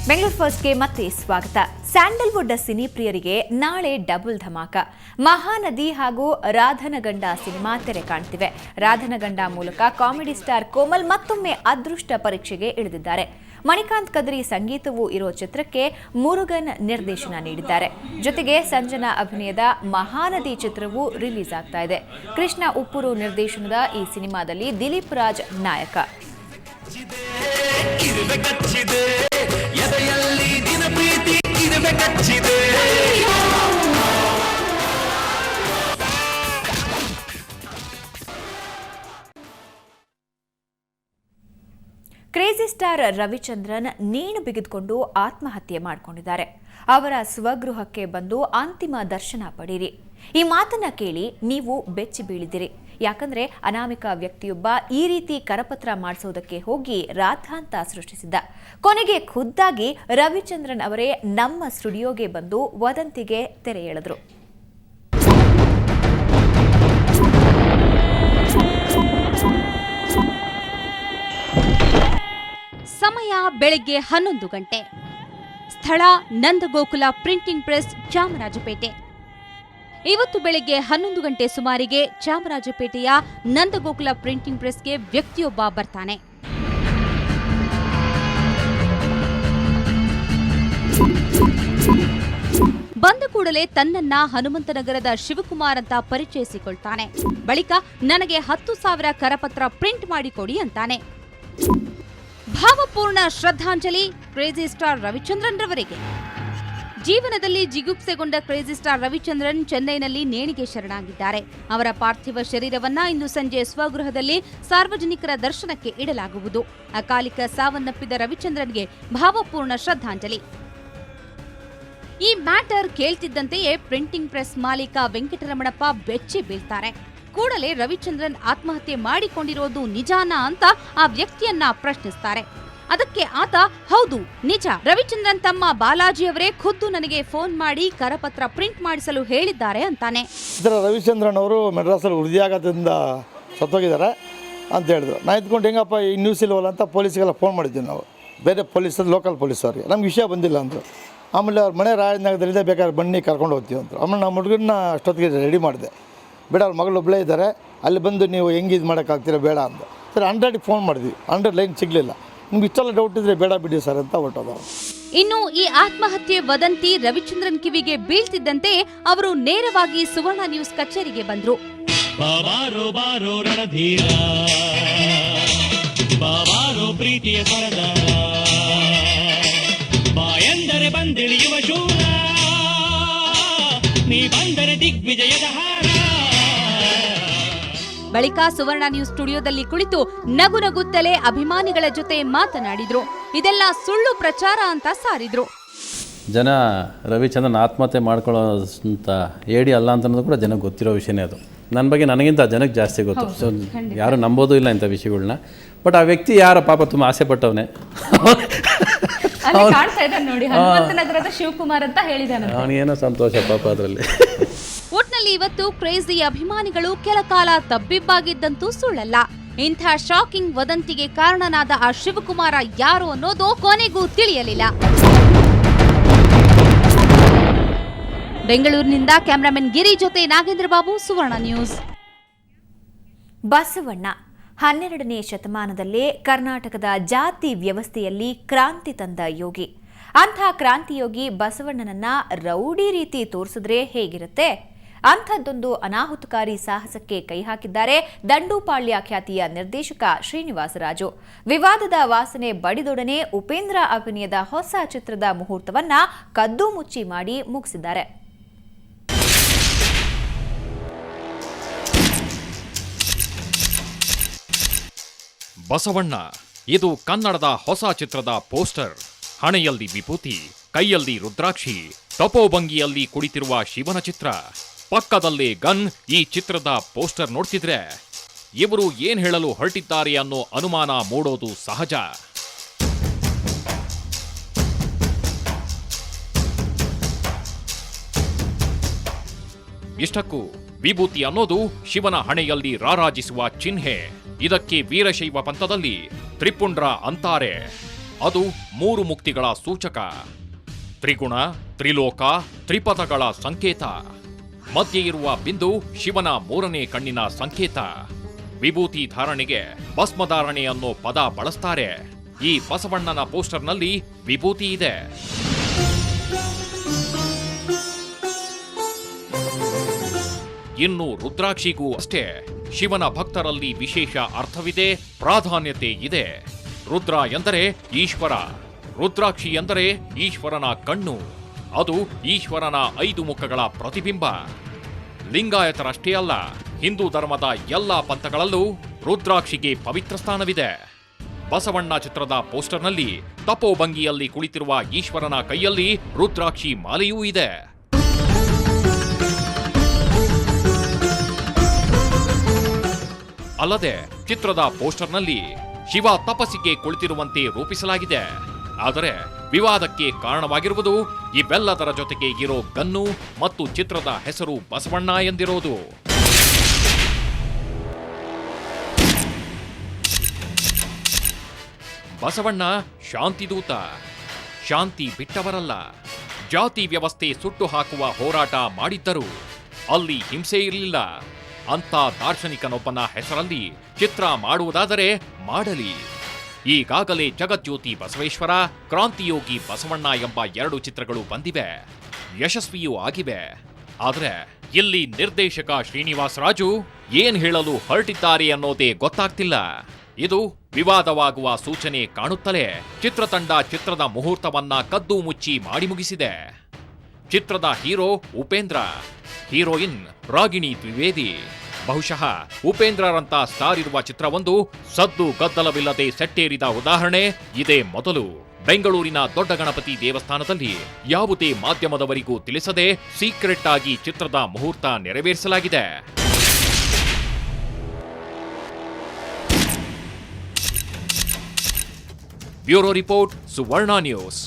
ಬೆಂಗಳೂರು ಫಸ್ಟ್ಗೆ ಮತ್ತೆ ಸ್ವಾಗತ. ಸ್ಯಾಂಡಲ್ವುಡ್ ಸಿನಿ ಪ್ರಿಯರಿಗೆ ನಾಳೆ ಡಬಲ್ ಧಮಾಕ. ಮಹಾನದಿ ಹಾಗೂ ರಾಧನಗಂಡ ಸಿನಿಮಾ ತೆರೆ ಕಾಣ್ತಿವೆ. ರಾಧನಗಂಡ ಮೂಲಕ ಕಾಮಿಡಿ ಸ್ಟಾರ್ ಕೋಮಲ್ ಮತ್ತೊಮ್ಮೆ ಅದೃಷ್ಟ ಪರೀಕ್ಷೆಗೆ ಇಳಿದಿದ್ದಾರೆ. ಮಣಿಕಾಂತ್ ಕದ್ರಿ ಸಂಗೀತವೂ ಇರೋ ಚಿತ್ರಕ್ಕೆ ಮುರುಗನ್ ನಿರ್ದೇಶನ ನೀಡಿದ್ದಾರೆ. ಜೊತೆಗೆ ಸಂಜನಾ ಅಭಿನಯದ ಮಹಾನದಿ ಚಿತ್ರವೂ ರಿಲೀಸ್ ಆಗ್ತಾ ಇದೆ. ಕೃಷ್ಣ ಉಪ್ಪೂರು ನಿರ್ದೇಶನದ ಈ ಸಿನಿಮಾದಲ್ಲಿ ದಿಲೀಪ್ ರಾಜ್ ನಾಯಕ. ಕ್ರೇಜಿ ಸ್ಟಾರ್ ರವಿಚಂದ್ರನ್ ನೇಣು ಬಿಗಿದುಕೊಂಡು ಆತ್ಮಹತ್ಯೆ ಮಾಡಿಕೊಂಡಿದ್ದಾರೆ. ಅವರ ಸ್ವಗೃಹಕ್ಕೆ ಬಂದು ಅಂತಿಮ ದರ್ಶನ ಪಡೀರಿ. ಈ ಮಾತನ್ನ ಕೇಳಿ ನೀವು ಬೆಚ್ಚಿ ಬೀಳಿದಿರಿ. ಯಾಕಂದ್ರೆ ಅನಾಮಿಕ ವ್ಯಕ್ತಿಯೊಬ್ಬ ಈ ರೀತಿ ಕರಪತ್ರ ಮಾಡಿಸೋದಕ್ಕೆ ಹೋಗಿ ರಾದ್ಧಾಂತ ಸೃಷ್ಟಿಸಿದ್ದ. ಕೊನೆಗೆ ಖುದ್ದಾಗಿ ರವಿಚಂದ್ರನ್ ಅವರೇ ನಮ್ಮ ಸ್ಟುಡಿಯೋಗೆ ಬಂದು ವದಂತಿಗೆ ತೆರೆ ಎಳೆದ್ರು. ಸಮಯ ಬೆಳಗ್ಗೆ 11 ಗಂಟೆ. ಸ್ಥಳ ನಂದಗೋಕುಲ ಪ್ರಿಂಟಿಂಗ್ ಪ್ರೆಸ್, ಚಾಮರಾಜಪೇಟೆ. ಇವತ್ತು ಬೆಳಗ್ಗೆ 11 ಗಂಟೆ ಸುಮಾರಿಗೆ ಚಾಮರಾಜಪೇಟೆಯ ನಂದಗೋಕುಲ ಪ್ರಿಂಟಿಂಗ್ ಪ್ರೆಸ್ಗೆ ವ್ಯಕ್ತಿಯೊಬ್ಬ ಬರ್ತಾನೆ. ಬಂದ ಕೂಡಲೇ ತನ್ನನ್ನ ಹನುಮಂತನಗರದ ಶಿವಕುಮಾರ್ ಅಂತ ಪರಿಚಯಿಸಿಕೊಳ್ತಾನೆ. ಬಳಿಕ ನನಗೆ 10,000 ಕರಪತ್ರ ಪ್ರಿಂಟ್ ಮಾಡಿಕೊಡಿ ಅಂತಾನೆ. ಭಾವಪೂರ್ಣ ಶ್ರದ್ಧಾಂಜಲಿ ಕ್ರೇಜಿ ಸ್ಟಾರ್ ರವಿಚಂದ್ರನ್ ರವರಿಗೆ. ಜೀವನದಲ್ಲಿ ಜಿಗುಪ್ಸೆಗೊಂಡ ಕ್ರೇಜಿ ಸ್ಟಾರ್ ರವಿಚಂದ್ರನ್ ಚೆನ್ನೈನಲ್ಲಿ ನೇಣಿಗೆ ಶರಣಾಗಿದ್ದಾರೆ. ಅವರ ಪಾರ್ಥಿವ ಶರೀರವನ್ನ ಇಂದು ಸಂಜೆ ಸ್ವಗೃಹದಲ್ಲಿ ಸಾರ್ವಜನಿಕರ ದರ್ಶನಕ್ಕೆ ಇಡಲಾಗುವುದು. ಅಕಾಲಿಕ ಸಾವನ್ನಪ್ಪಿದ ರವಿಚಂದ್ರನ್ಗೆ ಭಾವಪೂರ್ಣ ಶ್ರದ್ಧಾಂಜಲಿ. ಈ ಮ್ಯಾಟರ್ ಕೇಳ್ತಿದ್ದಂತೆಯೇ ಪ್ರಿಂಟಿಂಗ್ ಪ್ರೆಸ್ ಮಾಲೀಕ ವೆಂಕಟರಮಣಪ್ಪ ಬೆಚ್ಚಿ ಬೀಳ್ತಾರೆ. ಕೂಡಲೇ ರವಿಚಂದ್ರನ್ ಆತ್ಮಹತ್ಯೆ ಮಾಡಿಕೊಂಡಿರೋದು ನಿಜಾನಾ ಅಂತ ಆ ವ್ಯಕ್ತಿಯನ್ನ ಪ್ರಶ್ನಿಸ್ತಾರೆ. ಅದಕ್ಕೆ ಆತ, ಹೌದು ನಿಜ, ರವಿಚಂದ್ರನ್ ತಮ್ಮ ಬಾಲಾಜಿಯವರೇ ಖುದ್ದು ನನಗೆ ಫೋನ್ ಮಾಡಿ ಕರಪತ್ರ ಪ್ರಿಂಟ್ ಮಾಡಿಸಲು ಹೇಳಿದ್ದಾರೆ ಅಂತಾನೆ. ರವಿಚಂದ್ರನ್ ಅವರು ಮೆಡ್ರಾಸಲ್ಲಿ ಹೃದಯಾಘಾತದಿಂದ ಸತ್ತೋಗಿದ್ದಾರೆ ಅಂತ ಹೇಳಿದ್ರು. ನಾ ಇದ್ಕೊಂಡು ಹೆಂಗಪ್ಪ ಈ ನ್ಯೂಸ್ ಇಲ್ವಲ್ಲ ಅಂತ ಪೊಲೀಸ್ಗೆಲ್ಲ ಫೋನ್ ಮಾಡಿದ್ವಿ ನಾವು, ಬೇರೆ ಪೊಲೀಸ್ ಲೋಕಲ್ ಪೊಲೀಸ್ ಅವ್ರಿಗೆ. ನಮ್ಗೆ ವಿಷಯ ಬಂದಿಲ್ಲ ಅಂದರು. ಆಮೇಲೆ ಅವ್ರ ಮನೆ ರಾಜನಗರದಲ್ಲಿದೆ, ಬೇಕಾದ್ರೆ ಬನ್ನಿ ಕರ್ಕೊಂಡು ಹೋಗ್ತೀವಿ ಅಂತ. ಆಮೇಲೆ ನಮ್ಮ ಹುಡುಗರನ್ನ ಅಷ್ಟೊತ್ತಿಗೆ ರೆಡಿ ಮಾಡಿದೆ. ಬೇಡ, ಅವ್ರ ಮಗಳು ಒಬ್ಬಳೇ ಇದ್ದಾರೆ, ಅಲ್ಲಿ ಬಂದು ನೀವು ಹೆಂಗೆ ಇದು ಮಾಡೋಕ್ಕಾಗ್ತೀರಾ ಬೇಡ ಅಂತ. ಸರಿ, 100ಗೆ ಫೋನ್ ಮಾಡಿದ್ವಿ, 100 ಲೈನ್ ಸಿಗಲಿಲ್ಲ. ನಿಮ್ಗೆ ಇಷ್ಟೆಲ್ಲ ಡೌಟ್ ಇದ್ದರೆ ಬೇಡ ಬಿಡಿ ಸರ್ ಅಂತ ಹೊರಟೋದು. ಇನ್ನು ಈ ಆತ್ಮಹತ್ಯೆ ವದಂತಿ ರವಿಚಂದ್ರನ್ ಕಿವಿಗೆ ಬೀಳ್ತಿದ್ದಂತೆ ಅವರು ನೇರವಾಗಿ ಸುವರ್ಣ ನ್ಯೂಸ್ ಕಚೇರಿಗೆ ಬಂದ್ರು. ಪ್ರೀತಿಯ ಬಾಯಂದರೆ ಬಂದಿಳಿಯುವ ಶೂರ, ನೀ ಬಂದರೆ ದಿಗ್ವಿಜಯದ ಹಾರ. ಬಳಿಕ ಸುವರ್ಣ ನ್ಯೂಸ್ ಸ್ಟುಡಿಯೋದಲ್ಲಿ ಕುಳಿತು ನಗು ನಗುತ್ತಲೇ ಅಭಿಮಾನಿಗಳ ಜೊತೆ ಮಾತನಾಡಿದ್ರು. ಇದೆಲ್ಲ ಸುಳ್ಳು ಪ್ರಚಾರ ಅಂತ ಸಾರಿದ್ರು. ಜನ ರವಿಚಂದ್ರನ್ ಆತ್ಮಹತ್ಯೆ ಮಾಡ್ಕೊಳ್ಳೋಂಥ ಏಡಿ ಅಲ್ಲ ಅಂತ ಅನ್ನೋದು ಕೂಡ ಜನಕ್ಕೆ ಗೊತ್ತಿರೋ ವಿಷಯನೇ ಅದು. ನನ್ನ ಬಗ್ಗೆ ನನಗಿಂತ ಜನಕ್ಕೆ ಜಾಸ್ತಿ ಗೊತ್ತು. ಸೊ ಯಾರು ನಂಬೋದು ಇಲ್ಲ ಇಂಥ ವಿಷಯಗಳನ್ನ. ಬಟ್ ಆ ವ್ಯಕ್ತಿ ಯಾರ ಪಾಪ ತುಂಬ ಆಸೆ ಪಟ್ಟವನೇ. ಶಿವಕುಮಾರ್ ಅಂತ ಹೇಳಿದಾನೆ. ಅವನಿಗೇನೋ ಸಂತೋಷ ಪಾಪ ಅದರಲ್ಲಿ. ಒಟ್ನಲ್ಲಿ ಇವತ್ತು ಕ್ರೇಜಿ ಅಭಿಮಾನಿಗಳು ಕೆಲ ಕಾಲ ತಬ್ಬಿಬ್ಬಾಗಿದ್ದಂತೂ ಸುಳ್ಳಲ್ಲ. ಇಂಥ ಶಾಕಿಂಗ್ ವದಂತಿಗೆ ಕಾರಣನಾದ ಆ ಶಿವಕುಮಾರ ಯಾರು ಅನ್ನೋದು ಕೊನೆಗೂ ತಿಳಿಯಲಿಲ್ಲ. ಬೆಂಗಳೂರಿನಿಂದ ಕ್ಯಾಮರಾಮನ್ ಗಿರಿ ಜೊತೆ ನಾಗೇಂದ್ರ ಬಾಬು, ಸುವರ್ಣ ನ್ಯೂಸ್. ಬಸವಣ್ಣ 12ನೇ ಶತಮಾನದಲ್ಲೇ ಕರ್ನಾಟಕದ ಜಾತಿ ವ್ಯವಸ್ಥೆಯಲ್ಲಿ ಕ್ರಾಂತಿ ತಂದ ಯೋಗಿ. ಅಂಥ ಕ್ರಾಂತಿಯೋಗಿ ಬಸವಣ್ಣನನ್ನ ರೌಡಿ ರೀತಿ ತೋರಿಸಿದ್ರೆ ಹೇಗಿರುತ್ತೆ? ಅಂಥದ್ದೊಂದು ಅನಾಹುತಕಾರಿ ಸಾಹಸಕ್ಕೆ ಕೈ ಹಾಕಿದ್ದಾರೆ ದಂಡುಪಾಳ್ಯ ಖ್ಯಾತಿಯ ನಿರ್ದೇಶಕ ಶ್ರೀನಿವಾಸರಾಜು. ವಿವಾದದ ವಾಸನೆ ಬಡಿದೊಡನೆ ಉಪೇಂದ್ರ ಅಭಿನಯದ ಹೊಸ ಚಿತ್ರದ ಮುಹೂರ್ತವನ್ನ ಕದ್ದು ಮುಚ್ಚಿ ಮಾಡಿ ಮುಗಿಸಿದ್ದಾರೆ. ಬಸವಣ್ಣ, ಇದು ಕನ್ನಡದ ಹೊಸ ಚಿತ್ರದ ಪೋಸ್ಟರ್. ಹಣೆಯಲ್ಲಿ ವಿಭೂತಿ, ಕೈಯಲ್ಲಿ ರುದ್ರಾಕ್ಷಿ, ತಪೋಭಂಗಿಯಲ್ಲಿ ಕುಳಿತಿರುವ ಶಿವನ ಚಿತ್ರ, ಪಕ್ಕದಲ್ಲೇ ಗನ್. ಈ ಚಿತ್ರದ ಪೋಸ್ಟರ್ ನೋಡ್ತಿದ್ರೆ ಇವರು ಏನ್ ಹೇಳಲು ಹೊರಟಿದ್ದಾರೆ ಅನ್ನೋ ಅನುಮಾನ ಮೂಡೋದು ಸಹಜ. ಇಷ್ಟಕ್ಕೂ ವಿಭೂತಿ ಅನ್ನೋದು ಶಿವನ ಹಣೆಯಲ್ಲಿ ರಾರಾಜಿಸುವ ಚಿಹ್ನೆ. ಇದಕ್ಕೆ ವೀರಶೈವ ಪಂಥದಲ್ಲಿ ತ್ರಿಪುಂಡ್ರ ಅಂತಾರೆ. ಅದು 3 ಮುಕ್ತಿಗಳ ಸೂಚಕ. ತ್ರಿಗುಣ, ತ್ರಿಲೋಕ, ತ್ರಿಪಥಗಳ ಸಂಕೇತ. ಮಧ್ಯೆ ಇರುವ ಬಿಂದು ಶಿವನ 3ನೇ ಕಣ್ಣಿನ ಸಂಕೇತ. ವಿಭೂತಿ ಧಾರಣೆಗೆ ಭಸ್ಮಧಾರಣೆ ಅನ್ನೋ ಪದ ಬಳಸ್ತಾರೆ. ಈ ಬಸವಣ್ಣನ ಪೋಸ್ಟರ್ನಲ್ಲಿ ವಿಭೂತಿ ಇದೆ. ಇನ್ನು ರುದ್ರಾಕ್ಷಿಗೂ ಅಷ್ಟೇ ಶಿವನ ಭಕ್ತರಲ್ಲಿ ವಿಶೇಷ ಅರ್ಥವಿದೆ, ಪ್ರಾಧಾನ್ಯತೆ ಇದೆ. ರುದ್ರ ಎಂದರೆ ಈಶ್ವರ, ರುದ್ರಾಕ್ಷಿ ಎಂದರೆ ಈಶ್ವರನ ಕಣ್ಣು. ಅದು ಈಶ್ವರನ 5 ಮುಖಗಳ ಪ್ರತಿಬಿಂಬ. ಲಿಂಗಾಯತರಷ್ಟೇ ಅಲ್ಲ, ಹಿಂದೂ ಧರ್ಮದ ಎಲ್ಲಾ ಪಂಥಗಳಲ್ಲೂ ರುದ್ರಾಕ್ಷಿಗೆ ಪವಿತ್ರ ಸ್ಥಾನವಿದೆ. ಬಸವಣ್ಣ ಚಿತ್ರದ ಪೋಸ್ಟರ್ನಲ್ಲಿ ತಪೋಭಂಗಿಯಲ್ಲಿ ಕುಳಿತಿರುವ ಈಶ್ವರನ ಕೈಯಲ್ಲಿ ರುದ್ರಾಕ್ಷಿ ಮಾಲೆಯೂ ಇದೆ. ಅಲ್ಲದೆ ಚಿತ್ರದ ಪೋಸ್ಟರ್ನಲ್ಲಿ ಶಿವ ತಪಸ್ಸಿಗೆ ಕುಳಿತಿರುವಂತೆ ರೂಪಿಸಲಾಗಿದೆ. ಆದರೆ ವಿವಾದಕ್ಕೆ ಕಾರಣವಾಗಿರುವುದು ಇವೆಲ್ಲದರ ಜೊತೆಗೆ ಇರೋ ಗನ್ನು ಮತ್ತು ಚಿತ್ರದ ಹೆಸರು ಬಸವಣ್ಣ ಎಂದಿರೋದು. ಬಸವಣ್ಣ ಶಾಂತಿದೂತ, ಶಾಂತಿ ಬಿಟ್ಟವರಲ್ಲ. ಜಾತಿ ವ್ಯವಸ್ಥೆ ಸುಟ್ಟು ಹಾಕುವ ಹೋರಾಟ ಮಾಡಿದ್ದರು. ಅಲ್ಲಿ ಹಿಂಸೆ ಇರಲಿಲ್ಲ. ಅಂತ ದಾರ್ಶನಿಕನೊಬ್ಬನ ಹೆಸರಲ್ಲಿ ಚಿತ್ರ ಮಾಡುವುದಾದರೆ ಮಾಡಲಿ. ಈಗಾಗಲೇ ಜಗಜ್ಯೋತಿ ಬಸವೇಶ್ವರ, ಕ್ರಾಂತಿಯೋಗಿ ಬಸವಣ್ಣ ಎಂಬ 2 ಚಿತ್ರಗಳು ಬಂದಿವೆ, ಯಶಸ್ವಿಯೂ ಆಗಿವೆ. ಆದರೆ ಇಲ್ಲಿ ನಿರ್ದೇಶಕ ಶ್ರೀನಿವಾಸ್ ರಾಜು ಏನ್ ಹೇಳಲು ಹೊರಟಿದ್ದಾರೆ ಅನ್ನೋದೇ ಗೊತ್ತಾಗ್ತಿಲ್ಲ. ಇದು ವಿವಾದವಾಗುವ ಸೂಚನೆ ಕಾಣುತ್ತಲೇ ಚಿತ್ರತಂಡ ಚಿತ್ರದ ಮುಹೂರ್ತವನ್ನ ಕದ್ದು ಮುಚ್ಚಿ ಮಾಡಿ ಮುಗಿಸಿದೆ. ಚಿತ್ರದ ಹೀರೋ ಉಪೇಂದ್ರ, ಹೀರೋಯಿನ್ ರಾಗಿಣಿ ದ್ವಿವೇದಿ. ಬಹುಶಃ ಉಪೇಂದ್ರರಂತ ಸ್ಟಾರ್ ಇರುವ ಚಿತ್ರವೊಂದು ಸದ್ದು ಗದ್ದಲವಿಲ್ಲದೆ ಸೆಟ್ಟೇರಿದ ಉದಾಹರಣೆ ಇದೇ ಮೊದಲು. ಬೆಂಗಳೂರಿನ ದೊಡ್ಡ ಗಣಪತಿ ದೇವಸ್ಥಾನದಲ್ಲಿ ಯಾವುದೇ ಮಾಧ್ಯಮದವರಿಗೂ ತಿಳಿಸದೆ ಸೀಕ್ರೆಟ್ ಆಗಿ ಚಿತ್ರದ ಮುಹೂರ್ತ ನೆರವೇರಿಸಲಾಗಿದೆ. ಬ್ಯೂರೋ ರಿಪೋರ್ಟ್, ಸುವರ್ಣ ನ್ಯೂಸ್.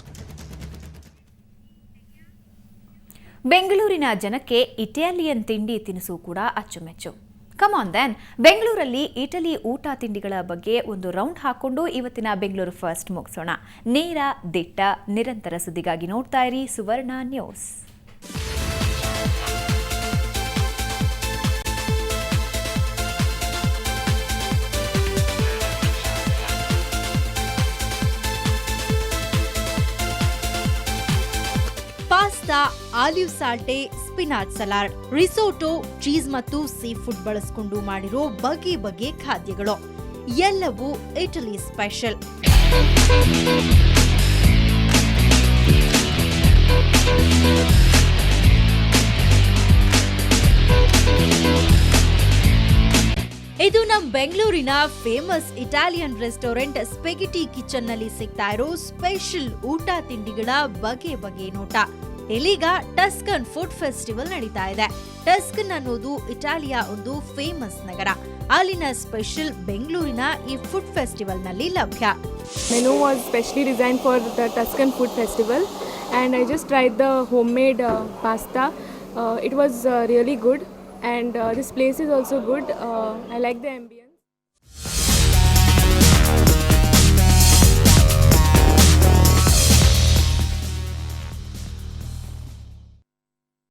ಬೆಂಗಳೂರಿನ ಜನಕ್ಕೆ ಇಟಾಲಿಯನ್ ತಿಂಡಿ ತಿನಿಸು ಕೂಡ ಅಚ್ಚುಮೆಚ್ಚು. ಕಮಾನ್ ದೆನ್, ಬೆಂಗಳೂರಲ್ಲಿ ಇಟಲಿ ಊಟ ತಿಂಡಿಗಳ ಬಗ್ಗೆ ಒಂದು ರೌಂಡ್ ಹಾಕೊಂಡು ಇವತ್ತಿನ ಬೆಂಗಳೂರು ಫಸ್ಟ್ ಮುಗಿಸೋಣ. ನೇರ, ದಿಟ್ಟ, ನಿರಂತರ ಸುದ್ದಿಗಾಗಿ ನೋಡ್ತಾ ಇರಿ ಸುವರ್ಣ ನ್ಯೂಸ್. ಪಾಸ್ತಾ, ಆಲಿವ್ ಸಾಲ್ಟೆ, ಸ್ಪಿನಾಚ್ ಸಲಾಡ್, ರಿಸೋಟೋ, ಚೀಸ್ ಮತ್ತು ಸೀ ಫುಡ್ ಬಳಸಿಕೊಂಡು ಮಾಡಿರೋ ಬಗೆ ಬಗೆ ಖಾದ್ಯಗಳು ಎಲ್ಲವೂ ಇಟಲಿ ಸ್ಪೆಷಲ್. ಇದು ನಮ್ಮ ಬೆಂಗಳೂರಿನ ಫೇಮಸ್ ಇಟಾಲಿಯನ್ ರೆಸ್ಟೋರೆಂಟ್ ಸ್ಪೆಗಿಟಿ ಕಿಚನ್ ನಲ್ಲಿ ಸಿಗ್ತಾ ಇರೋ ಸ್ಪೆಷಲ್ ಊಟ ತಿಂಡಿಗಳ ಬಗೆ ಬಗೆ ನೋಟ. ಇಲ್ಲೀಗ ಟಸ್ಕನ್ ಫುಡ್ ಫೆಸ್ಟಿವಲ್ ನಡೀತಾ ಇದೆ. ಟಸ್ಕನ್ ಅನ್ನೋದು ಇಟಾಲಿಯ ಒಂದು ಫೇಮಸ್ ನಗರ. ಅಲ್ಲಿನ ಸ್ಪೆಷಲ್ ಬೆಂಗಳೂರಿನ ಈ ಫುಡ್ ಫೆಸ್ಟಿವಲ್ ನಲ್ಲಿ ಲಭ್ಯ. Menu was specially designed for the Tuscan Food Festival, and I just tried the homemade pasta. It was really good, and this place is also good. I like the ambience.